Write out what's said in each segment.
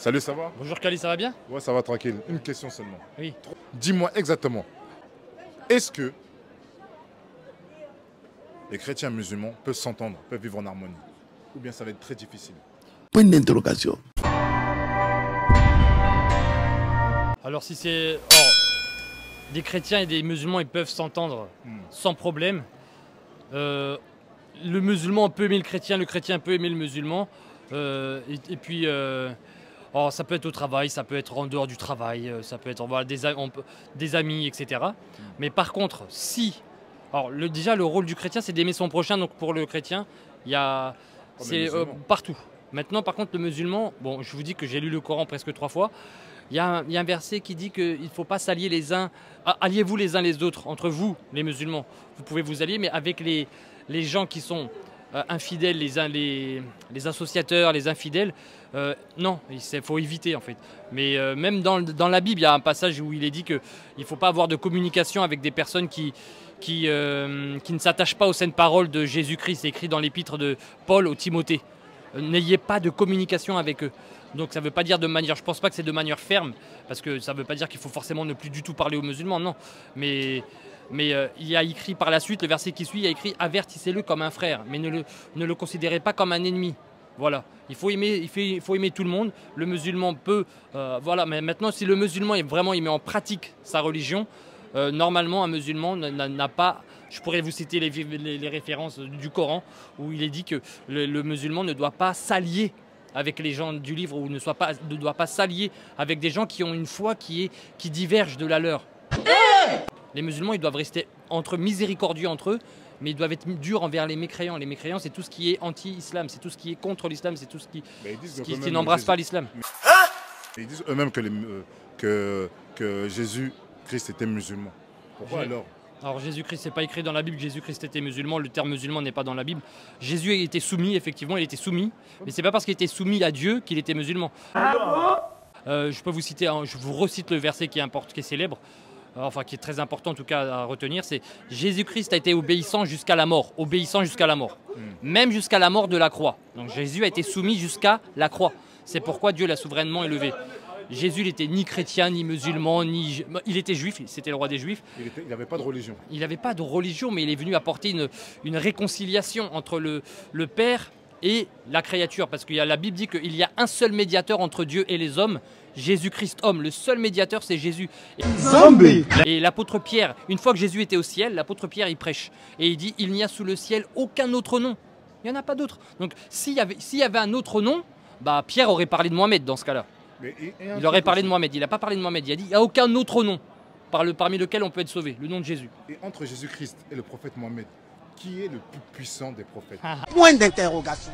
Salut, ça va? Bonjour Kali, ça va bien? Ouais, ça va tranquille. Une question seulement. Oui. Dis-moi exactement, est-ce que les chrétiens musulmans peuvent s'entendre, peuvent vivre en harmonie? Ou bien ça va être très difficile? Point d'interrogation. Alors si c'est... des chrétiens et des musulmans, ils peuvent s'entendre sans problème. Le musulman peut aimer le chrétien peut aimer le musulman. Et puis, ça peut être au travail, ça peut être en dehors du travail, ça peut être voilà, des amis, etc. Mais par contre, si... Alors déjà, le rôle du chrétien, c'est d'aimer son prochain. Donc pour le chrétien, il y a... c'est partout. Maintenant, par contre, le musulman, bon, je vous dis que j'ai lu le Coran presque 3 fois. Il y a un verset qui dit qu'il ne faut pas s'allier les uns. Alliez-vous les uns les autres, entre vous, les musulmans. Vous pouvez vous allier, mais avec les gens qui sont infidèles, les associateurs, les infidèles, non, il faut éviter en fait. Mais même dans la Bible, il y a un passage où il est dit qu'il ne faut pas avoir de communication avec des personnes qui ne s'attachent pas aux saintes paroles de Jésus-Christ. C'est écrit dans l'épître de Paul au Timothée. N'ayez pas de communication avec eux. Donc ça ne veut pas dire de manière, je ne pense pas que c'est de manière ferme, parce que ça ne veut pas dire qu'il faut forcément ne plus du tout parler aux musulmans, non. Mais il y a écrit par la suite, le verset qui suit, il y a écrit « Avertissez-le comme un frère, mais ne le considérez pas comme un ennemi ». Voilà, il faut aimer tout le monde. Le musulman peut, voilà, mais maintenant si le musulman il met en pratique sa religion, normalement un musulman n'a pas... Je pourrais vous citer les références du Coran où il est dit que le musulman ne doit pas s'allier avec les gens du livre ou ne doit pas s'allier avec des gens qui ont une foi qui diverge de la leur. Les musulmans, ils doivent rester miséricordieux entre eux, mais ils doivent être durs envers les mécréants. Les mécréants, c'est tout ce qui est anti-islam, c'est tout ce qui est contre l'islam, c'est tout ce qui n'embrasse pas l'islam. Ils disent eux-mêmes que Jésus-Christ était musulman. Pourquoi alors? Alors Jésus-Christ, c'est pas écrit dans la Bible que Jésus-Christ était musulman, le terme musulman n'est pas dans la Bible. Jésus était soumis, effectivement, il était soumis, mais c'est pas parce qu'il était soumis à Dieu qu'il était musulman. Je peux vous citer, je vous recite le verset qui est célèbre, enfin qui est très important en tout cas à retenir, c'est Jésus-Christ a été obéissant jusqu'à la mort, même jusqu'à la mort de la croix. Donc Jésus a été soumis jusqu'à la croix. C'est pourquoi Dieu l'a souverainement élevé. Jésus n'était ni chrétien, ni musulman, il était juif, c'était le roi des juifs. Il n'avait pas de religion. Il n'avait pas de religion, mais il est venu apporter une réconciliation entre le Père et la créature. Parce que la Bible dit qu'il y a un seul médiateur entre Dieu et les hommes, Jésus-Christ homme. Le seul médiateur, c'est Jésus. Et l'apôtre Pierre, une fois que Jésus était au ciel, l'apôtre Pierre, il prêche. Et il dit, il n'y a sous le ciel aucun autre nom. Il n'y en a pas d'autre. Donc s'il y avait un autre nom, bah, Pierre aurait parlé de Mohamed dans ce cas-là. Il aurait parlé de Mohamed, il n'a pas parlé de Mohamed, il a dit il n'y a aucun autre nom parmi lequel on peut être sauvé, le nom de Jésus. Et entre Jésus-Christ et le prophète Mohamed, qui est le plus puissant des prophètes? Point d'interrogation.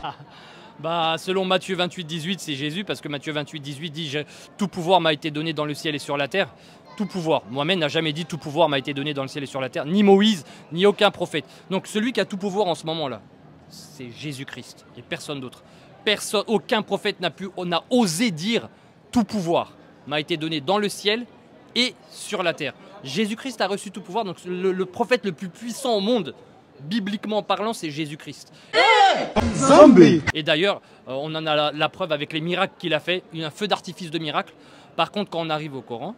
Bah, selon Matthieu 28, 18, c'est Jésus, parce que Matthieu 28, 18 dit « Tout pouvoir m'a été donné dans le ciel et sur la terre ». Tout pouvoir. Mohamed n'a jamais dit « Tout pouvoir m'a été donné dans le ciel et sur la terre », ni Moïse, ni aucun prophète. Donc celui qui a tout pouvoir en ce moment-là, c'est Jésus-Christ et personne d'autre. Aucun prophète n'a osé dire « Tout pouvoir m'a été donné dans le ciel et sur la terre ». Jésus-Christ a reçu tout pouvoir, donc le prophète le plus puissant au monde, bibliquement parlant, c'est Jésus-Christ. Et d'ailleurs, on en a la preuve avec les miracles qu'il a fait, un feu d'artifice de miracles. Par contre, quand on arrive au Coran,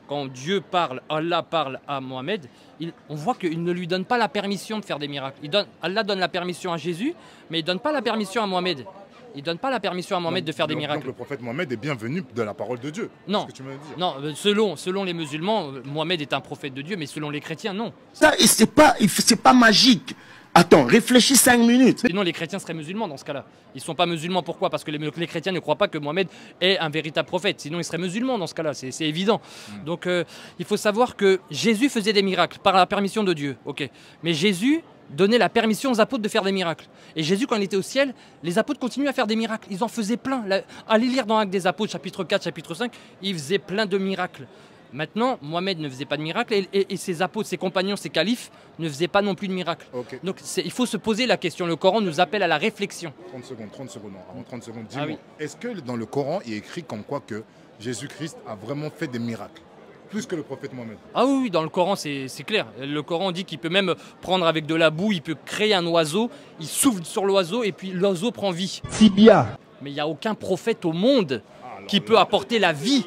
quand Dieu parle, Allah parle à Mohamed, on voit qu'il ne lui donne pas la permission de faire des miracles. Allah donne la permission à Jésus, mais il ne donne pas la permission à Mohamed. Il ne donne pas la permission à Mohamed de faire des miracles. Donc le prophète Mohamed est bienvenu de la parole de Dieu. Non, ce que tu me dis. Non, selon les musulmans, Mohamed est un prophète de Dieu, mais selon les chrétiens, non. Ça, c'est pas magique. Attends, réfléchis 5 minutes. Sinon, les chrétiens seraient musulmans dans ce cas-là. Ils ne sont pas musulmans, pourquoi? Parce que les chrétiens ne croient pas que Mohamed est un véritable prophète. Sinon, ils seraient musulmans dans ce cas-là, c'est évident. Donc, il faut savoir que Jésus faisait des miracles par la permission de Dieu. Ok. Mais Jésus donnait la permission aux apôtres de faire des miracles. Et Jésus, quand il était au ciel, les apôtres continuaient à faire des miracles. Ils en faisaient plein. Allez lire dans Actes des Apôtres, chapitre 4, chapitre 5, ils faisaient plein de miracles. Maintenant, Mohamed ne faisait pas de miracles et ses apôtres, ses compagnons, ses califes ne faisaient pas non plus de miracles. Okay. Donc il faut se poser la question. Le Coran nous appelle à la réflexion. 30 secondes. Avant 30 secondes, dis-moi, oui. Est-ce que dans le Coran, il est écrit comme quoi que Jésus-Christ a vraiment fait des miracles? Plus que le prophète Mohamed. Ah oui, dans le Coran, c'est clair. Le Coran dit qu'il peut même prendre avec de la boue, il peut créer un oiseau, il souffle sur l'oiseau et puis l'oiseau prend vie. Si bien. Mais il n'y a aucun prophète au monde qui peut apporter la vie,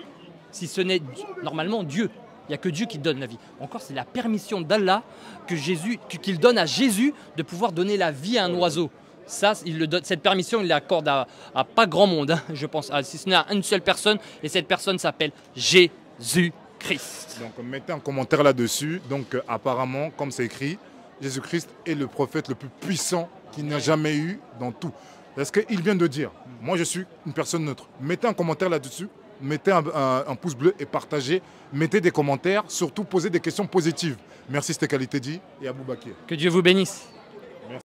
si ce n'est normalement Dieu. Il n'y a que Dieu qui donne la vie. Encore, c'est la permission d'Allah qu'il donne à Jésus de pouvoir donner la vie à un oiseau. Ça, cette permission, il l'accorde à pas grand monde, hein, je pense, si ce n'est à une seule personne, et cette personne s'appelle Jésus-Christ. Donc mettez un commentaire là-dessus. Donc apparemment, comme c'est écrit, Jésus-Christ est le prophète le plus puissant qu'il n'y a jamais eu dans tout. Est-ce qu'il vient de dire, moi je suis une personne neutre. Mettez un commentaire là-dessus, mettez un pouce bleu et partagez. Mettez des commentaires, surtout posez des questions positives. Merci, c'était Qualité dit et Aboubakir. Que Dieu vous bénisse.